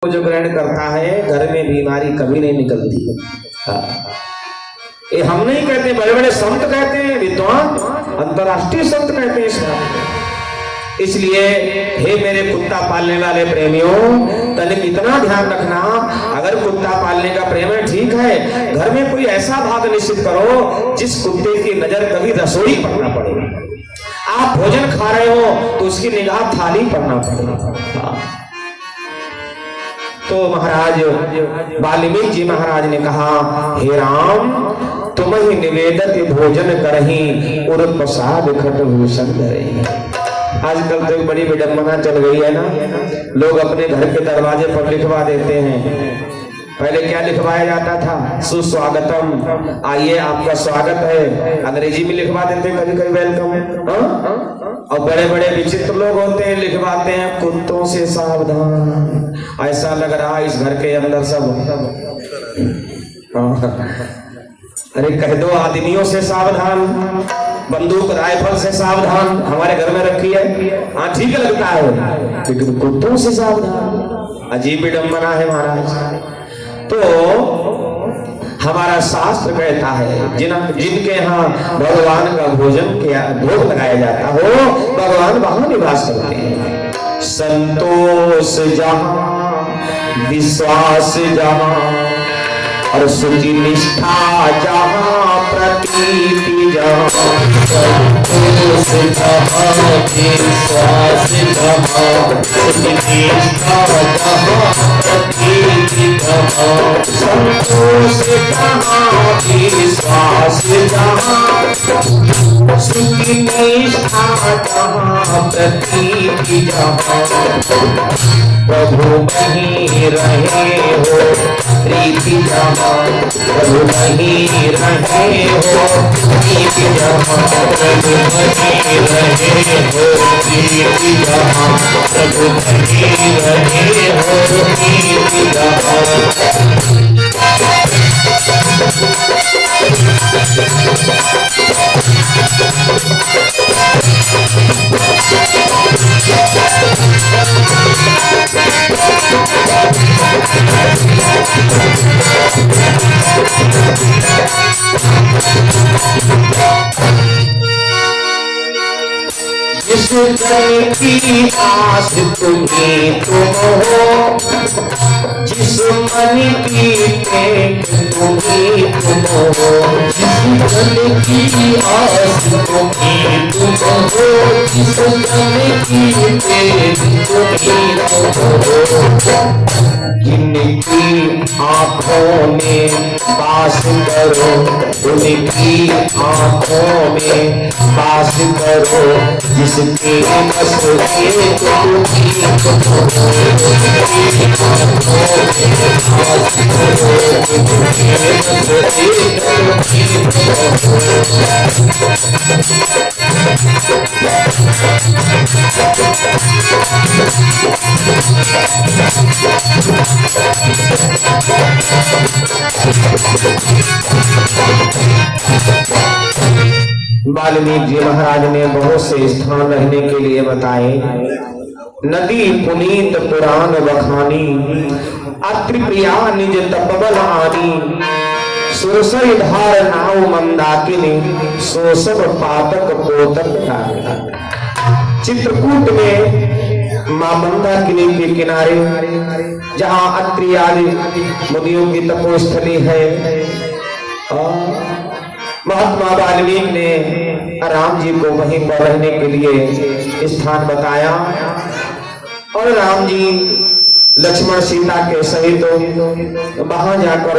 जो ग्रहण करता है घर में बीमारी कभी नहीं निकलती। ये हम नहीं कहते, बड़े बड़े संत कहते हैं, विद्वान अंतरराष्ट्रीय संत कहते हैं इस बात। इसलिए हे मेरे कुत्ता पालने वाले प्रेमियों, तनिक इतना ध्यान रखना, अगर कुत्ता पालने का प्रेम है ठीक है, घर में कोई ऐसा भाग निश्चित करो जिस कुत्ते की नजर कभी रसोई पर ना पड़े। आप भोजन खा रहे हो तो उसकी निगाह थाली पर ना पड़े। तो महाराज वाल्मीकि जी महाराज ने कहा, हे राम तुम ही निवेदित भोजन करही और प्रसाद खट भूषण धरही। आजकल तो एक बड़ी विडंबना चल गई है ना, लोग अपने घर के दरवाजे पर लिखवा देते हैं। पहले क्या लिखवाया जाता था? सुस्वागतम, आइए आपका स्वागत है। अंग्रेजी में लिखवा देते हैं कभी कभी वेलकम। और बड़े बड़े विचित्र लोग होते हैं, लिखवाते हैं कुत्तों से सावधान। ऐसा लग रहा है इस घर के अंदर सब अरे कह दो आदमियों से सावधान, बंदूक राइफल से सावधान हमारे घर में रखी है, हाँ ठीक लगता है, लेकिन कुत्तों से सावधान, अजीब विडंबना है महाराज। तो हमारा शास्त्र कहता है जिनके यहाँ भगवान का भोजन किया भोग लगाया जाता हो, भगवान वहां निवास करते हैं। संतोष जहाँ, विश्वास जहाँ और शुचि निष्ठा जहाँ, प्रतीति जहाँ, संतोष जहाँ, विश्वास जहाँ, शुचि निष्ठा जहाँ, प्रतीति जहाँ, संतोष जहाँ, विश्वास जहाँ, शुचि निष्ठा जहाँ, प्रतीति जहाँ, प्रभु नहीं रहे हो प्रीति जहाँ, प्रभु नहीं रहे हो प्रीति जहाँ, प्रभु नहीं रहे हो प्रीति जहाँ, प्रभु नहीं रहे हो प्रीति जहाँ। जिस जन की आस तुम्हें तुम हो, जिस मन की टेक तुम्हें तुम हो, जिस जन की आस तुम्हें तुम हो, जिस जन की टेक तुम्हें तुम हो, जिनकी आँखों में वास करो, उनकी आँखों में वास करो, जिसके बस एक तुम्ही तुम हो, जिनकी आँखों में वास करो, जिसके बस एक तुम्ही तुम वाल्मीकि जी महाराज ने बहुत से स्थान रहने के लिए बताए। नदी पुनीत पुराण बखानी, अत्रि प्रिया निज तपबल आनी, सुरसई धार नाव मंदाकिनी, सो सब पातक पोतक। चित्रकूट में मां मंदाकिनी के किनारे जहाँ अत्रि आदि मुनियों की तपोस्थली है, महात्मा वाल्मीकि ने राम जी को वहीं पर रहने के लिए स्थान बताया और राम जी लक्ष्मण सीता के सहित तो वहां जाकर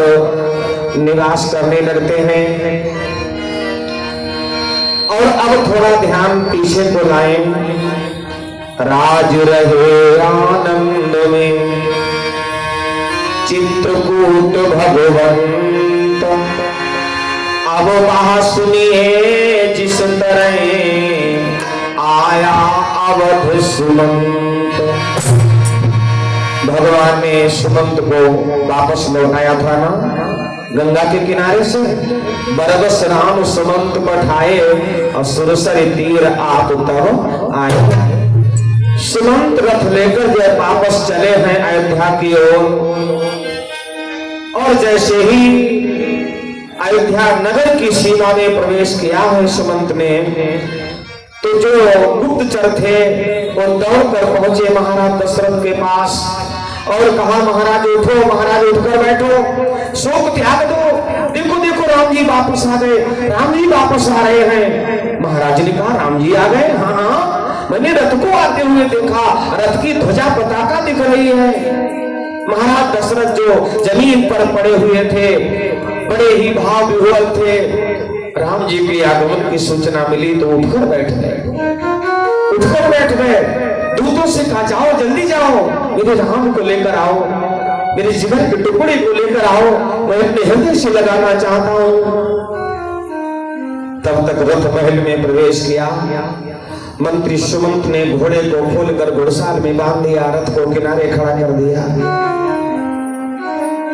निवास करने लगते हैं। और अब थोड़ा ध्यान पीछे को लाएं। राज रहे आनंद में चित्रकूट भगवंत, अब वहां सुनिए जिस तरह आया अवध सुमंत। भगवान ने सुमंत को वापस लौटाया था ना गंगा के किनारे से। बरबस राम सुमंत पठाए और सुरसर तीर आप तब आए। सुमंत रथ लेकर जब वापस चले हैं अयोध्या की ओर, और जैसे ही अयोध्या नगर की सीमा में प्रवेश किया है सुमंत ने, तो जो गुप्तचर थे वो दौड़कर पहुंचे महाराज दशरथ के पास और कहा, महाराज उठो, महाराज उठकर बैठो, शोक त्याग दो, देखो देखो राम जी वापस आ गए, राम जी वापस आ रहे हैं। महाराज ने कहा, राम जी आ गए? हाँ हाँ, मैंने रथ को आते हुए देखा, रथ की ध्वजा पताका दिख रही है। महाराज दशरथ जो जमीन पर पड़े हुए थे, बड़े ही भाव विह्वल थे, राम जी के आगमन की सूचना मिली तो उठकर बैठ गए। दूतों से कहा, जाओ जल्दी जाओ, मेरे राम को लेकर आओ, मेरे जिगर के टुकड़े को लेकर आओ, मैं अपने हृदय से लगाना चाहता हूं। तब तक रथ महल में प्रवेश किया। मंत्री सुमंत ने घोड़े को खोलकर घुड़साल में बांध दिया, रथ को किनारे खड़ा कर दिया,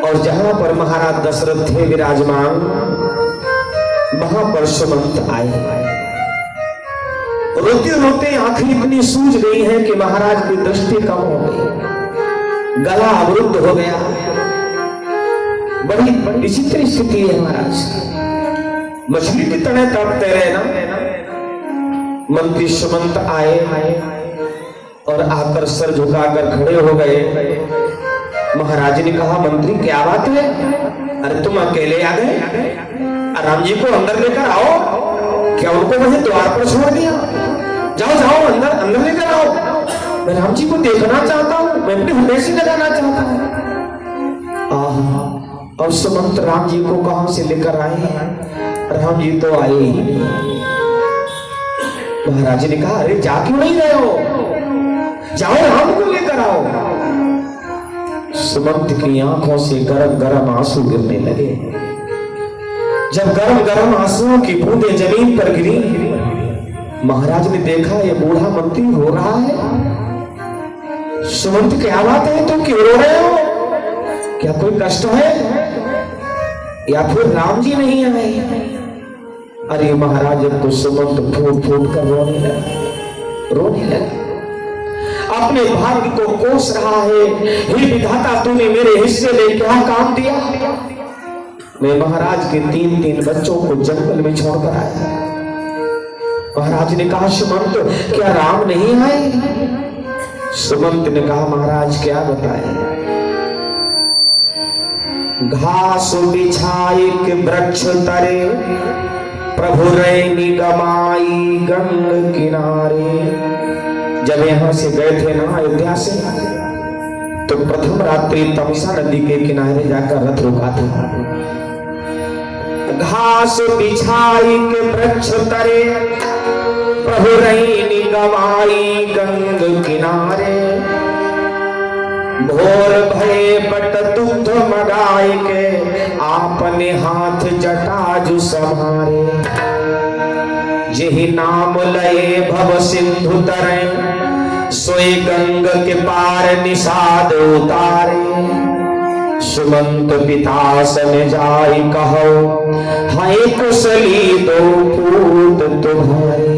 और जहां पर महाराज दशरथ थे विराजमान, वहां पर सुमंत आए। रोते रोते आंखें इतनी सूज गई है कि महाराज की दृष्टि कम हो गई, गला अवरुद्ध हो गया, बड़ी विचित्र स्थिति है महाराज, मछली की तरह तड़पते रहे ना। मंत्री सुमंत आए और आकर सर झुकाकर खड़े हो गए। महाराज ने कहा, मंत्री क्या बात है? अरे तुम अकेले आ गए? राम जी को अंदर लेकर आओ। क्या उनको वहीं द्वार पर छोड़ दिया? जाओ जाओ अंदर लेकर आओ, मैं राम जी को देखना चाहता हूँ, मैं अपने हृदय से लगाना चाहता हूँ। और सुमंत राम जी को कहां से लेकर आए? राम जी तो आए ही नहीं। महाराज ने कहा, अरे जा क्यों नहीं रहे हो? जाओ राम को लेकर आओ। सुमंत की आंखों से गरम गरम आंसू गिरने लगे। जब गरम गरम आंसुओं की बूंदें जमीन पर गिरी, महाराज ने देखा ये बूढ़ा मंत्री रो रहा है। सुमंत क्या बात है, तुम क्यों रो रहे हो? क्या कोई कष्ट है या फिर राम जी नहीं आए? अरे महाराज तो सुमंत फूट फूट कर रोने लगा, अपने भाग्य को कोस रहा है। हे विधाता, तूने मेरे हिस्से में क्या काम दिया? मैं महाराज के 3 बच्चों को जंगल में छोड़कर आया। महाराज ने कहा, सुमंत क्या राम नहीं आए? सुमंत ने कहा, महाराज क्या बताएं? घास बिछाई के वृक्ष तरे, प्रभु रैनी गमाई गंग किनारे। जब यहां से गए थे ना अयोध्या से, तो प्रथम रात्रि तमसा नदी के किनारे जाकर रथ रुका था। घास बिछाई के वृक्ष तरे, प्रभु रैनी गमाई गंग किनारे। भोर भये बट दुग्ध मगाई के, आपने हाथ जटाजु संहारे। जेहि नाम लये भव सिंधु तरे, सोई गंग के पार निषाद उतारे। सुमंत पिता सम जाई कहो, हाय कुशली दो पूत तुम्हारे।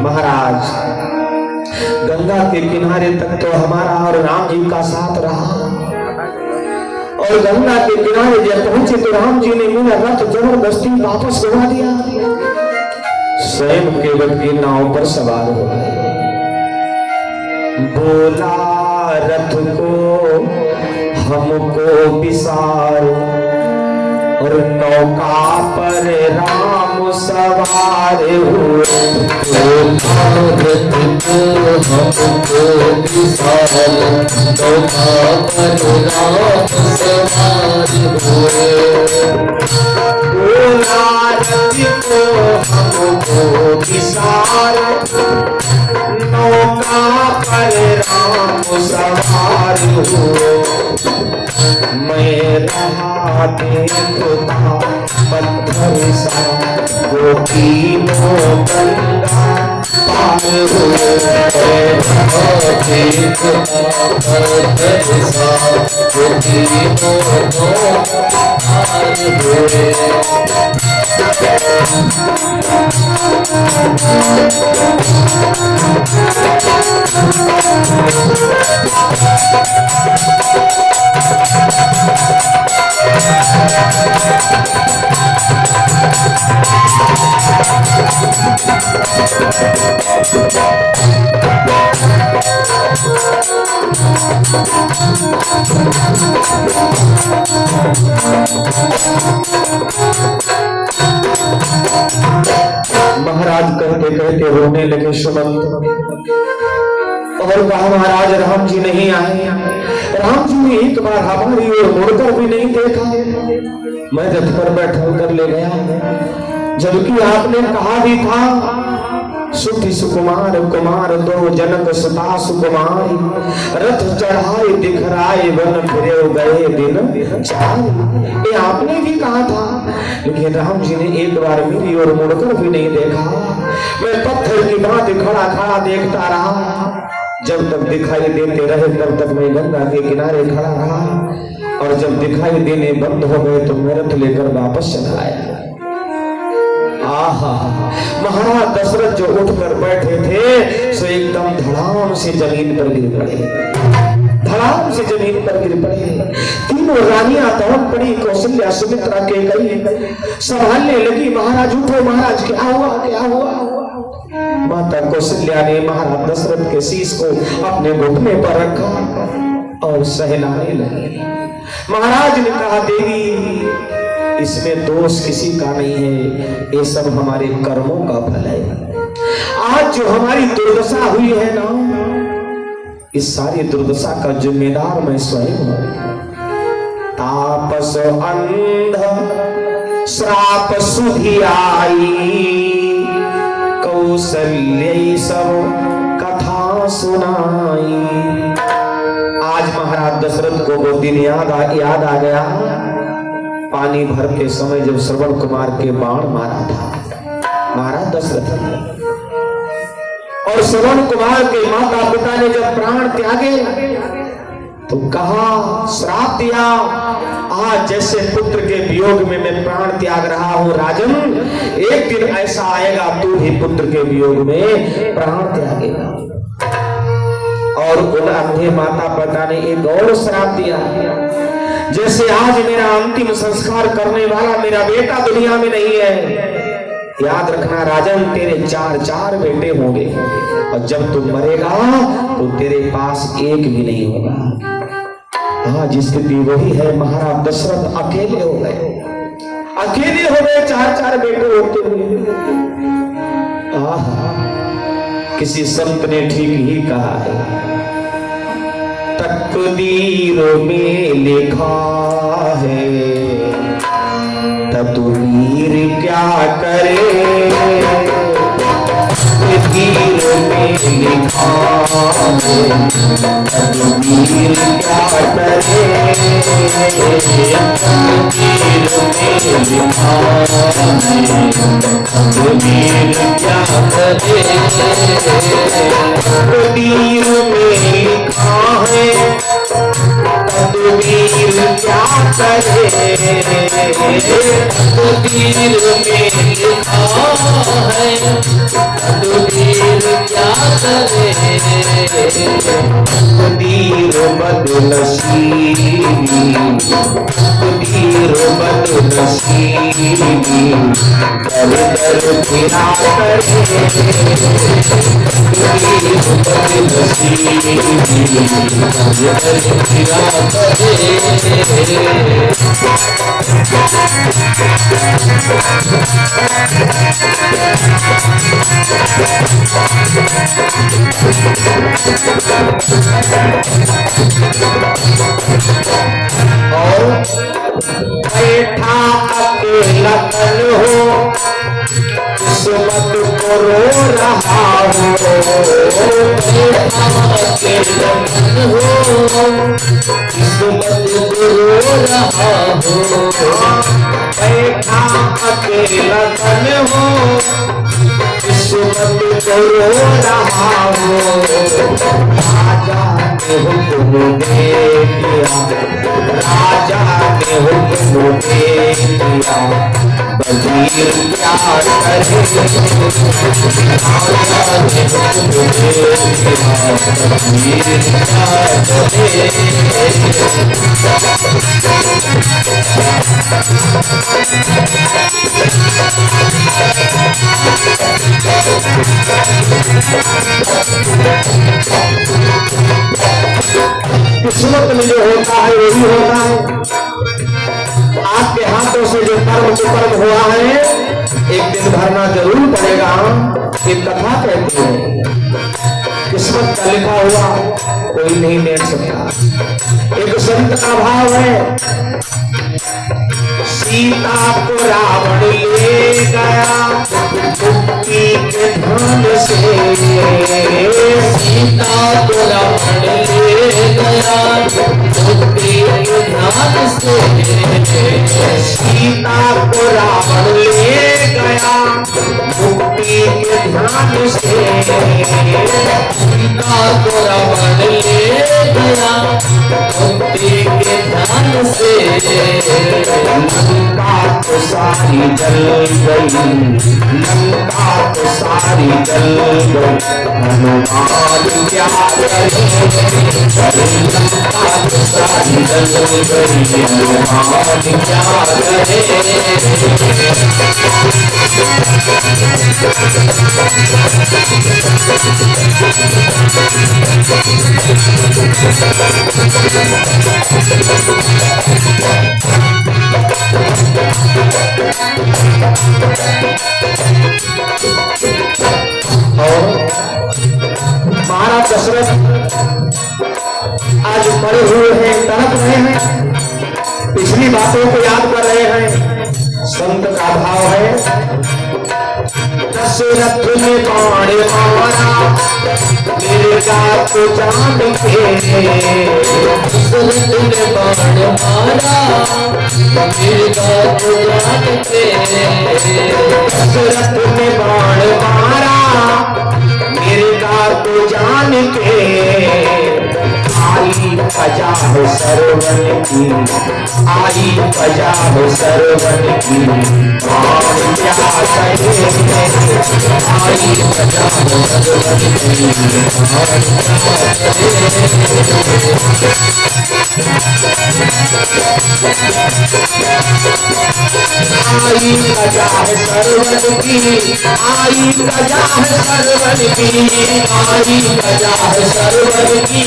महाराज गंगा के किनारे तक तो हमारा और राम जी का साथ रहा, और गंगा के किनारे जब पहुंचे तो राम जी ने मेरा रथ जबरदस्ती वापस घुमा दिया। स्वयं केवल की नाव पर सवार हो गए। बोला रथ को हमको विसारो, और नौका पर राम सवार हुए। रथ को हमको विसारो, नौका पर राम सवार हुए। बोला रथ को हमको विसारो, नौका पर राम सवार हुए। मैं रहा देखता पत्थर सा, वो तीनों गंगा पार हुए। देखता पत्थर सा, वो तीनों पार हुए। महाराज कहते कहते रोने लगे सुमंत और कहा महाराज राम जी नहीं आए। राम जी ने एक बार हमारी ओर मुड़कर भी नहीं देखा। मैं रथ पर बैठा कर ले गया, जबकि आपने कहा भी था सुखी सुकुमार कुमार दो जनक सुता सुकुमारी, रथ चढ़ाए दिखराए वन फिरे गए दिन चार। ये आपने भी कहा था, लेकिन राम जी ने एक बार मेरी ओर मुड़कर भी नहीं देखा। मैं पत्थर की भांति खड़ा खड़ा देखता रहा। जब तक दिखाई देते रहे तब तक मैं गंगा के किनारे खड़ा रहा, और जब दिखाई देने बंद हो गए तो मैं रथ लेकर वापस चला आया। आहा, महाराज दशरथ जो उठकर बैठे थे सो एकदम धड़ाम से जमीन पर गिर पड़े, धड़ाम से जमीन पर गिर पड़े। तीनों रानियां दौड़ पड़ी, कौशल्या सुमित्रा के गई संभालने लगी। महाराज उठो, महाराज क्या हुआ क्या हुआ। माता कौशल्या ने महाराज दशरथ के शीश को अपने घुटने पर रखा और सहलाने लगी। महाराज ने कहा देवी इसमें दोष किसी का नहीं है, ये सब हमारे कर्मों का फल है। आज जो हमारी दुर्दशा हुई है ना, इस सारी दुर्दशा का जिम्मेदार मैं स्वयं हूं। तापस अंध श्राप सुधि आई, कौशल्य सब कथा सुनाई। आज महाराज दशरथ को वो दिन याद आ गया, पानी भर के समय जब श्रवण कुमार के बाण मारा था महाराज दशरथ ने, और श्रवण कुमार के माता पिता ने जब प्राण त्यागे तो कहा, श्राप दिया, आज जैसे पुत्र के वियोग में मैं प्राण त्याग रहा हूं राजन, एक दिन ऐसा आएगा तू भी पुत्र के वियोग में प्राण त्यागेगा। और उन अंधे माता पिता ने एक और श्राप दिया, जैसे आज मेरा अंतिम संस्कार करने वाला मेरा बेटा दुनिया में नहीं है, याद रखना राजन तेरे चार बेटे होंगे, और जब तू मरेगा तो तेरे पास एक भी नहीं होगा। आज स्थिति वही है, महाराज दशरथ अकेले हो गए, चार बेटे होते हुए। किसी संत ने ठीक ही कहा है, तकदीर में लिखा है तकदीर क्या करे, तकदीर में लिखा है तकदीर क्या करे, तकदीर में लिखा है तकदीर क्या करे, तकदीर में लिखा है तकदीर क्या करे, तकदीर में लिखा है तकदीर क्या करे, तकदीर बदनसीबी तकदीर बदनसीबी दर दर फिरा करे, तकदीर बदनसीबी दर दर फिरा और बैठा अकेला तन हो, किस्मत को रो रहा हो, बैठा अकेला तन हो, किस्मत को रो रहा हो, बैठा अकेला तन हो, किस्मत को रो रहा हो, राजा ने हुक्म दे दिया, राजा ने हुक्म दे दिया, वजीर क्या करे, राजा ने हुक्म दे दिया, वजीर क्या करे। किस्मत किस्मत में जो होता है वही होता है। आपके हाथों से जो कर्म कुकर्म हुआ है एक दिन भरना जरूर पड़ेगा। एक कथा कहती है किस्मत का लिखा हुआ कोई नहीं देख सकता। एक संत का भाव है सीता को रावण ले गया मुक्ति के ध्यान से। सीता को रावण ले गया मुक्ति के ध्यान से। सीता को रावण ले गया मुक्ति के ध्यान से। सीता को रावण ले गया मुक्ति के ध्यान से। लंका तो सारी जल गई, लंका तो सारी जल गई, हनुमान क्या करे। लंका तो सारी जल गई, हनुमान क्या महाराज दशरथ आज पड़े हुए हैं, तड़प रहे हैं, पिछली बातों को याद कर रहे हैं। संत का भाव है दशरथ ने बाण मारा मेरे जात जान के। दशरथ ने बाण मारा मेरे जात जान के। दशरथ ने बाण मारा मेरे जात जान के। आई प्रजा हो सरवन की, आई प्रजा हो सरवन की, बाण क्या कहे। आई प्रजा हो सरवन की, बाण क्या आई प्रजा है सरवन की, आई प्रजा है सरवन की, आई प्रजा है सरवन की,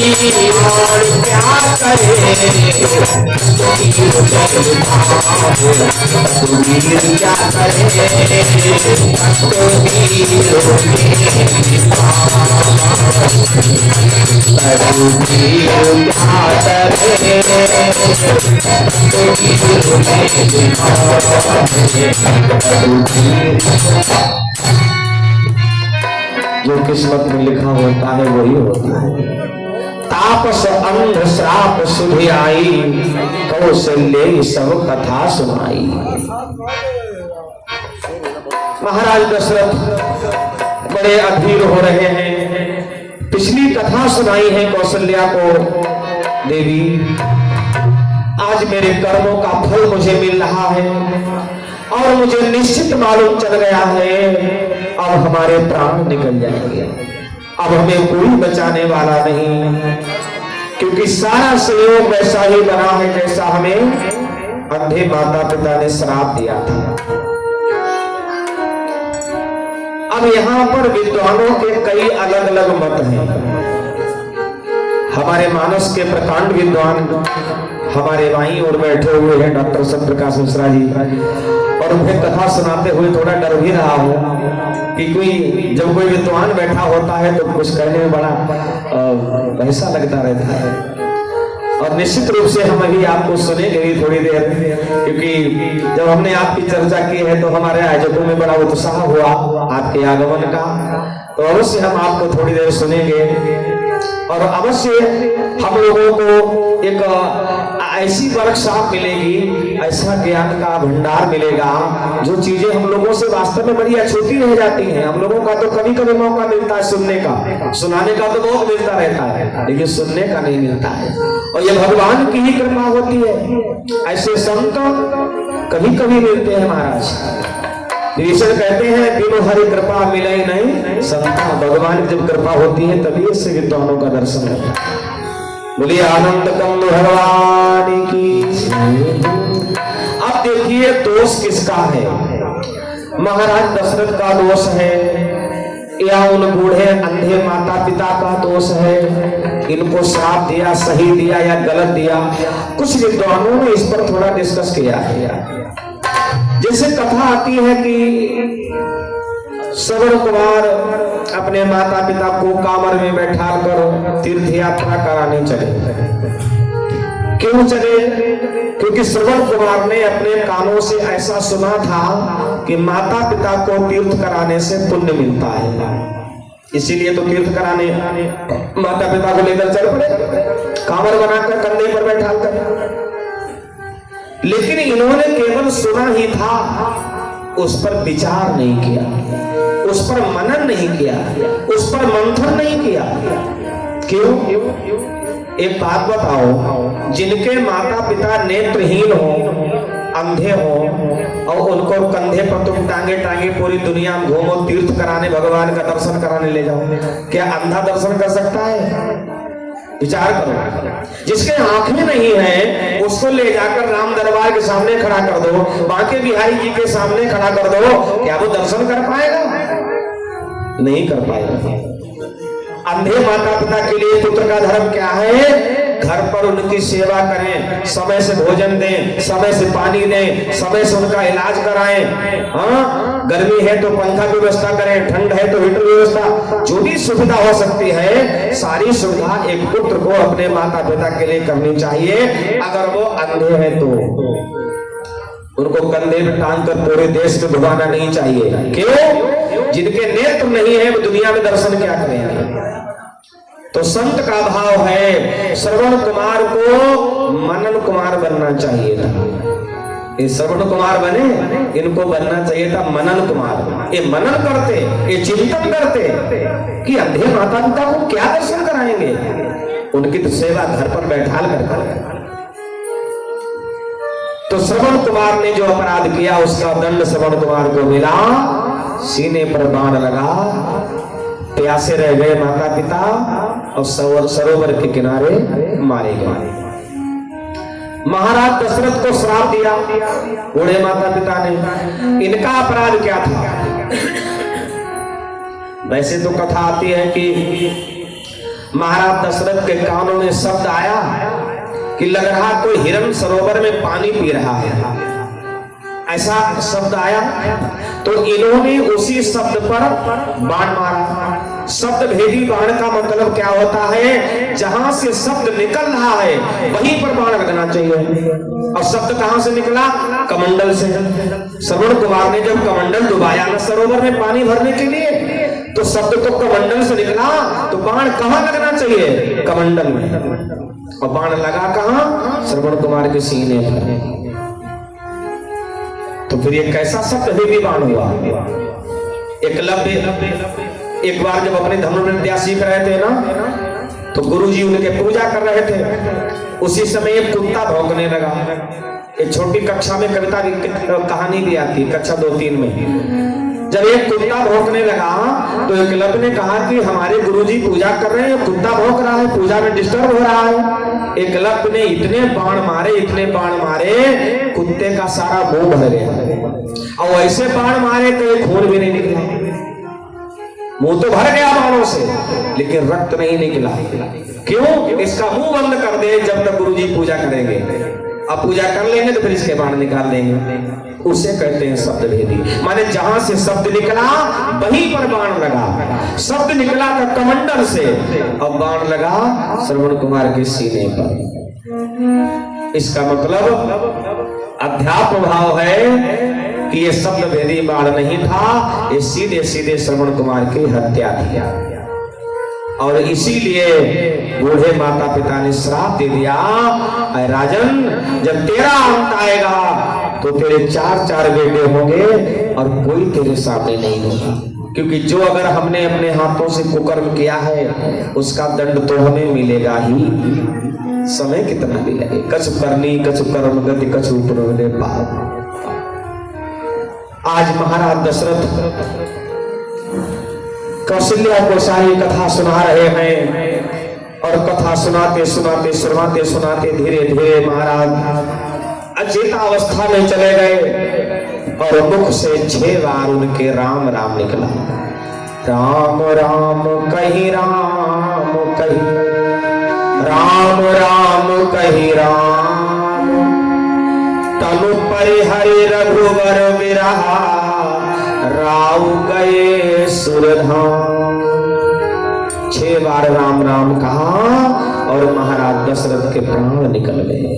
और क्या करे। सुधीर क्या करे, जो किस्मत में लिखा होता है वही होता है। तापस अंध श्राप सुधि आई, कौशल्य सब कथा सुनाई। महाराज दशरथ बड़े अधीर हो रहे हैं। पिछली कथा सुनाई है कौशल्या को, देवी आज मेरे कर्मों का फल मुझे मिल रहा है और मुझे निश्चित मालूम चल गया है अब हमारे प्राण निकल जाएंगे, अब हमें कोई बचाने वाला नहीं, क्योंकि सारा संयोग वैसा ही बना है जैसा हमें अंधे माता पिता ने श्राप दिया था। अब यहाँ पर विद्वानों के कई अलग अलग मत हैं। हमारे मानस के प्रकांड विद्वान हमारे वहीं और बैठे हुए हैं डॉक्टर सत्यप्रकाश मिश्रा जी, और उन्हें कथा सुनाते हुए थोड़ा डर भी रहा हो कि जब कोई विद्वान बैठा होता है तो कुछ कहने में बड़ा ऐसा लगता रहता है। और निश्चित रूप से हम अभी आपको सुनेंगे भी थोड़ी देर, क्योंकि जब हमने आपकी चर्चा की है तो हमारे आयोजकों में बड़ा उत्साह हुआ आपके आगमन का, तो अवश्य हम आपको थोड़ी देर सुनेंगे और अवश्य हम लोगों को एक ऐसी वर्कशॉप मिलेगी, ऐसा ज्ञान का भंडार मिलेगा जो चीजें हम लोगों से वास्तव में बड़ी अछूती रह जाती हैं। हम लोगों का तो कभी कभी मौका मिलता है सुनने का, सुनाने का तो बहुत मिलता रहता है, लेकिन सुनने का नहीं मिलता है, और ये भगवान की ही कृपा होती है। ऐसे संत कभी कभी मिलते हैं महाराज। विभीषण कहते हैं बिनु हरि कृपा मिले नहीं संता, भगवान की जब कृपा होती है तभी इससे विद्वानों का दर्शन होता है। बोलिए आनंद कंद भगवान की। अब देखिए दोष किसका है। महाराज दशरथ का दोष है। या उन बूढ़े अंधे माता पिता का दोष है, इनको श्राप दिया, सही दिया या गलत दिया? कुछ विद्वानों ने इस पर थोड़ा डिस्कस किया है। जैसे कथा आती है कि श्रवण कुमार अपने माता पिता को कांवर में बैठा कर तीर्थ यात्रा कराने चले। क्यों चले? क्योंकि श्रवण कुमार ने अपने कानों से ऐसा सुना था कि माता पिता को तीर्थ कराने से पुण्य मिलता है, इसीलिए तो तीर्थ कराने माता पिता को लेकर चल पड़े, कांवर बनाकर कंधे पर बैठा कर। लेकिन इन्होंने केवल सुना ही था, उस पर विचार नहीं किया, उस पर मनन नहीं किया, उस पर मंथन नहीं किया। क्यों? एक बात बताओ, जिनके माता पिता नेत्रहीन हो, अंधे हो, और उनको कंधे पर तुम टांगे टांगे पूरी दुनिया में घूमो, तीर्थ कराने, भगवान का दर्शन कराने ले जाओ, क्या अंधा दर्शन कर सकता है? विचार करो। जिसके आंखें नहीं है उसको ले जाकर राम दरबार के सामने खड़ा कर दो, बांके बिहारी जी के सामने खड़ा कर दो, क्या वो दर्शन कर पाएगा? नहीं कर पाएगा। अंधे माता पिता के लिए पुत्र का धर्म क्या है? घर पर उनकी सेवा करें, समय से भोजन दें, समय से पानी दें, समय से उनका इलाज कराएं। हाँ, गर्मी है तो पंखा की व्यवस्था करें, ठंड है तो हीटर व्यवस्था, जो भी सुविधा हो सकती है सारी सुविधा एक पुत्र को अपने माता पिता के लिए करनी चाहिए। अगर वो अंधे हैं तो उनको कंधे में टांग कर पूरे देश में घुमाना नहीं चाहिए। क्यों? जिनके नेत्र नहीं है वो दुनिया में दर्शन क्या करेंगे? तो संत का भाव है, श्रवण कुमार को मनन कुमार बनना चाहिए था। ये श्रवण कुमार बने, इनको बनना चाहिए था मनन कुमार। ये मनन करते, ये चिंतन करते कि अंधे माता पिता को क्या दर्शन कराएंगे, उनकी तो सेवा घर पर बैठा कर। तो श्रवण कुमार ने जो अपराध किया उसका दंड श्रवण कुमार को मिला, सीने पर बाण लगा, प्यासे रह गए माता पिता और सरोवर के किनारे मारे गए। महाराज दशरथ को श्राप दिया बूढ़े माता पिता ने। इनका अपराध क्या था? वैसे तो कथा आती है कि महाराज दशरथ के कानों में शब्द आया कि लग रहा कोई हिरण सरोवर में पानी पी रहा है, ऐसा शब्द आया। तो इन्होंने उसी शब्द पर बाण मारा। शब्द भेदी बाण का मतलब क्या होता है? जहां से शब्द निकल रहा है वहीं पर बाण लगना चाहिए। और शब्द कहां से निकला? कमंडल से। श्रवण कुमार ने जब कमंडल डुबाया ना सरोवर में पानी भरने के लिए, तो शब्द तो कमंडल से निकला, तो बाण कहां लगना चाहिए? कमंडल में। और बाण लगा कहां? श्रवण कुमार के सीने पर। तो फिर ये कैसा शब्द भेदी बाण हुआ? एकलव्य एक बार जब अपने धनुर्विद्या सीख रहे थे ना, तो गुरुजी उनके पूजा कर रहे थे। उसी समय एक कुत्ता भौंकने लगा। एक छोटी कक्षा में कविता की कहानी भी आती, कक्षा 2-3 में। जब एक कुत्ता भौंकने लगा तो एकलव्य ने कहा कि हमारे गुरुजी पूजा कर रहे हैं, कुत्ता भौंक रहा है, पूजा में डिस्टर्ब हो रहा है। एकलव्य ने इतने बाण मारे, इतने बाण मारे, कुत्ते का सारा मुंह भर गया। और ऐसे बाण मारे तो एक खून भी नहीं निकला। मुंह तो भर गया बाणों से, लेकिन रक्त नहीं निकला। क्यों? इसका मुंह बंद कर दे जब तक गुरुजी पूजा करेंगे। अब पूजा कर लेंगे तो फिर इसके बाण निकाल देंगे। उसे कहते हैं शब्द भेदी। माने जहां से शब्द निकला वहीं पर बाण लगा। शब्द निकला था कमंडल से, अब बाण लगा श्रवण कुमार के सीने पर। इसका मतलब अध्यात्म भाव है कि ये शब्द भेदी बाण नहीं था, ये सीधे सीधे श्रवण कुमार की हत्या किया। और इसीलिए बूढ़े माता पिता ने श्राप दे दिया, राजन जब तेरा अंत आएगा तो तेरे 4 बेटे होंगे और कोई तेरे सामने नहीं होगा। क्योंकि जो अगर हमने अपने हाथों से कुकर्म किया है उसका दंड तो हमें मिलेगा ही, समय कितना भी लगे। कछु करनी कछु कर्म गति कछु पुण्य पाप। आज महाराज दशरथ कौशल्या को सारी कथा सुना रहे हैं, और कथा सुनाते सुनाते सुनाते सुनाते धीरे धीरे महाराज अचेता अवस्था में चले गए और मुख से 6 बार उनके राम राम निकला। राम राम कही राम कही, राम राम कही राम, तनु परिहरि रघुवर विरहा, राव गए सुरधाम। 6 बार राम राम कहा और महाराज दशरथ के प्राण निकल गए।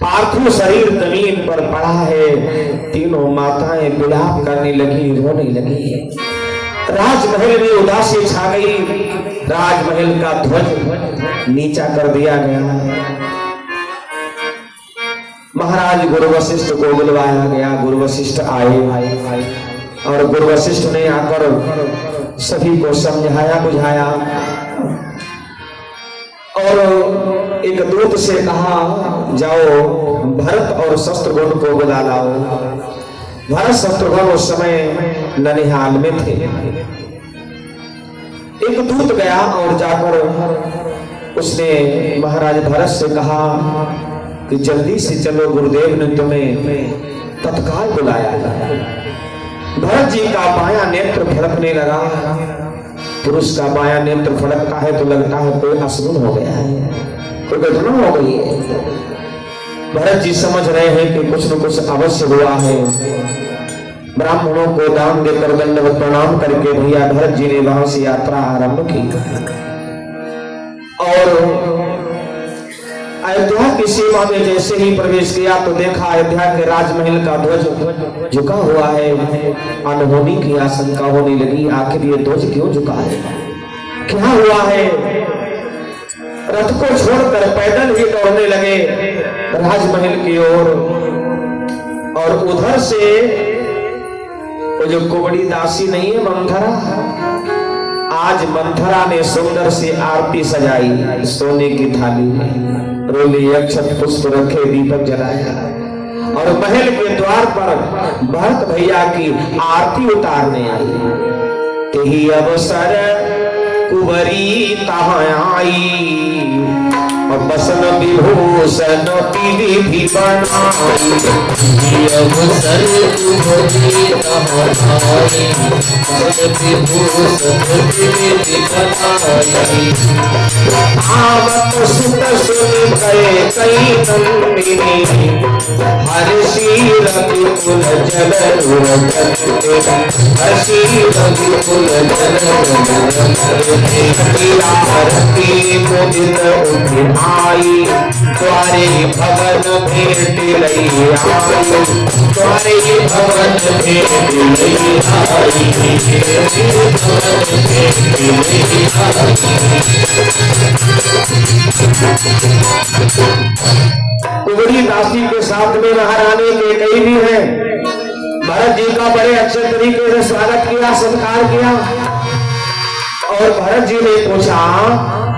पार्थिव शरीर जमीन पर पड़ा है। तीनों माताएं विलाप करने लगी, रोने लगी। राजमहल में उदासी छा गई। राजमहल का ध्वज नीचा कर दिया गया। महाराज गुरु वशिष्ठ को बुलवाया गया। गुरु वशिष्ठ आए और गुरु वशिष्ठ ने आकर सभी को समझाया बुझाया और एक दूत से कहा, जाओ भरत और शत्रुघ्न को बुला लाओ। भरत शत्रुघ्न उस समय ननिहाल में थे। एक दूत गया और जाकर उसने महाराज भरत से कहा कि जल्दी से चलो, गुरुदेव ने तुम्हें तत्काल बुलाया है। भरत जी का बायां नेत्र फड़कने लगा। पुरुष का बायां नेत्र फड़कता है तो लगता है कोई अशुभ हो गया है, कोई घटना हो गई है। भरत जी समझ रहे हैं कि कुछ न कुछ अवश्य हुआ है। ब्राह्मणों को दान देकर दंडवत प्रणाम करके भैया भरत जी ने वहां से यात्रा आरंभ की और अयोध्या की सीमा में जैसे ही प्रवेश किया तो देखा अयोध्या के राजमहल का ध्वज झुका हुआ है। अनहोनी की आशंका होने लगी, आखिर ये ध्वज क्यों झुका है, क्या हुआ है। रथ को छोड़कर पैदल ही दौड़ने लगे राजमहल की ओर और उधर से वो जो कुबड़ी दासी नहीं है मंथरा, आज मंथरा ने सुंदर सी आरती सजाई सोने की थाली में, रोली अक्षत पुष्प रखे, दीपक जलाया और महल के द्वार पर भरत भैया की आरती उतारने आई। तेही अवसर कुंवरी तहाँ आई और बसन विभूषण की विधि बनाई। अवसर कुंवरी तहाँ आई, बसन विभूषण की विधि बनाई। आवत सुत सुन गए कई नंदिनी, हर्षी रघुकुल जल हर्षी रघुकुल जल आरती मुदित उठाई। द्वारे भवन भेंट लई आई, द्वारे भवन भेंट लई आई, भवन भेंट लई आई। कुबड़ी दासी के साथ में महारानी कैकेयी भी है। भरत जी का बड़े अच्छे तरीके से स्वागत किया, सत्कार किया और भरत जी ने पूछा,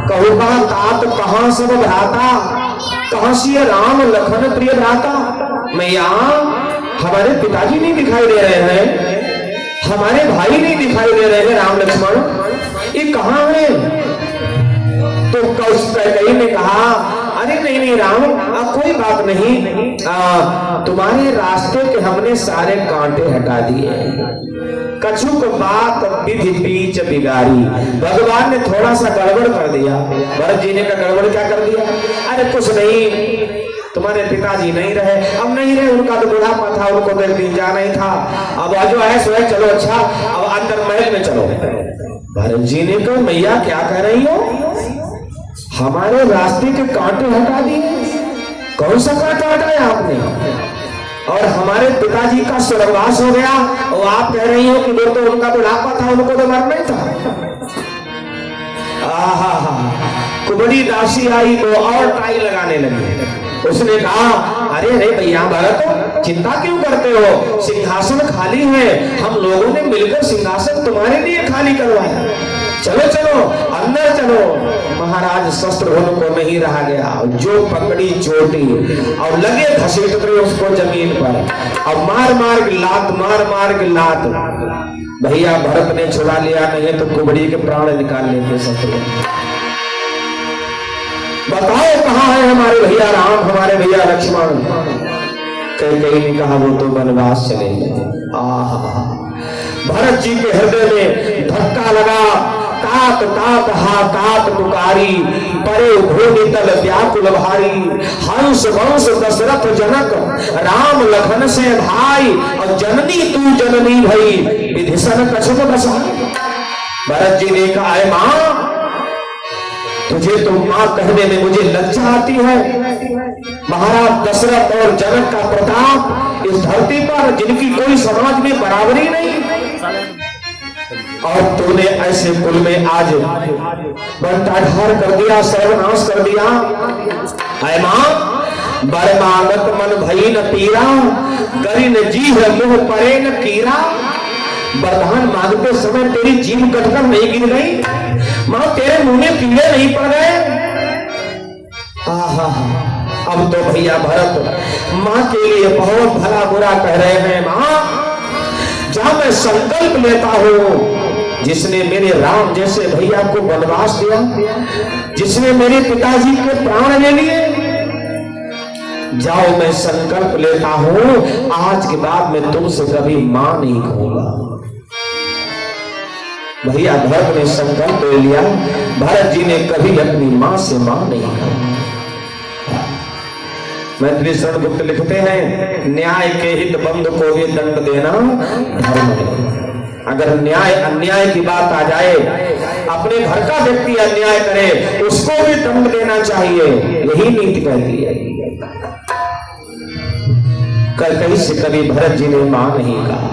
कहूँगा तात कहाँ सब भ्राता, कहाँ से राम लखन प्रिय भ्राता। मैया हमारे पिताजी नहीं दिखाई दे रहे हैं, हमारे भाई नहीं दिखाई दे रहे हैं राम लक्ष्मण, ये कहाँ है। तो कैकेयी ने कहा, अरे नहीं नहीं राम, कोई बात नहीं, तुम्हारे रास्ते के हमने सारे कांटे हटा दिए। कछुक बात विधि बीच बिगाड़ी, भगवान ने थोड़ा सा गड़बड़ कर दिया। भरत जी ने कहा गड़बड़ क्या कर दिया। अरे कुछ नहीं, तुम्हारे पिताजी नहीं रहे, अब नहीं रहे, उनका तो बुढ़ापा था, उनको तो एक दिन जाना ही था, अब जो है सो है, चलो अच्छा अब अंदर महल में चलो। भरत जी ने कहा मैया क्या कह रही हो, हमारे रास्ते के कांटे हटा दिए। कौन सा कांटा हटाया आपने, और हमारे पिताजी का स्वर्गवास हो गया और आप कह रही हो कि वो तो उनका बुढ़ापा था, उनको तो मरना ही था। कुबड़ी दासी आई तो और टाई लगाने लगी। उसने कहा, अरे अरे भैया भरत चिंता क्यों करते हो, सिंहासन खाली है, हम लोगों ने मिलकर सिंहासन तुम्हारे लिए खाली करवाया, चलो चलो अंदर चलो। महाराज शस्त्रघ्न को नहीं रहा गया, जो पकड़ी चोटी और लगे घसीटते उसको जमीन पर और मार मार के लात भैया भरत ने छुड़ा लिया, नहीं तो कुबड़ी के प्राण निकाल लेते शत्रुघ्न। बताओ कहाँ है हमारे भैया राम, हमारे भैया लक्ष्मण। कैकेयी ने कहा वो तो वनवास चले गए। भरत जी के हृदय में धक्का लगा। तात तात हा तात पुकारी, परे भूमि तल व्याकुल भारी। हंस वंश दशरथ जनक, राम लखन से भाई, और जननी तू जननी भई, विभीषण कछुक बसाई। भरत जी ने कहा, है मां, तुझे तो मां कहने में मुझे लज्जा आती है। महाराज दशरथ और जनक का प्रताप इस धरती पर, जिनकी कोई समाज में बराबरी नहीं, और तूने ऐसे कुल में आज बंटाढार कर दिया, सर्वनाश कर दिया। है मां, बरमागत मन भई न पीरा, गरिन जीभ मुंह परे न कीरा। वरदान मांगते समय तेरी जीभ कटकर नहीं गिर गई? मां, तेरे मुंह में कीड़े नहीं पड़ गए? आहा, अब तो भैया भरत मां के लिए बहुत भला बुरा कह रहे हैं। मां, जहां मैं संकल्प लेता हूं, जिसने मेरे राम जैसे भैया को वनवास दिया, जिसने मेरे पिताजी के प्राण ले लिए, जाओ मैं संकल्प लेता हूं, आज के बाद मैं तुमसे कभी मां नहीं कहूंगा। भैया भरत ने संकल्प ले लिया। भरत जी ने कभी अपनी मां से मां नहीं कहा। मैथिली शरण गुप्त लिखते हैं, न्याय के हित बंधु को ये दंड देना धर्म है। अगर न्याय अन्याय की बात आ जाए, अपने घर का व्यक्ति अन्याय करे, उसको भी दंड देना चाहिए, यही नीति कहती है। कहीं से कभी भरत जी ने मां नहीं कहा।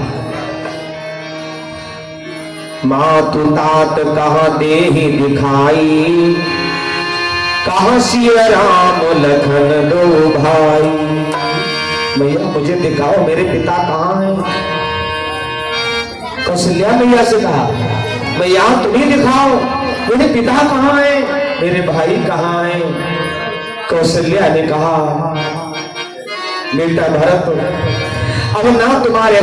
मां तू तात कहां देहि दिखाई, कहां सिया राम लखन दो भाई। भैया मुझे दिखाओ मेरे पिता कहां हैं? कौशल्या मैया से कहा, भैया तुम्हें दिखाओ मेरे पिता कहां हैं, मेरे भाई कहां हैं? कौशल्या ने कहा, बेटा भरत, अब ना तुम्हारे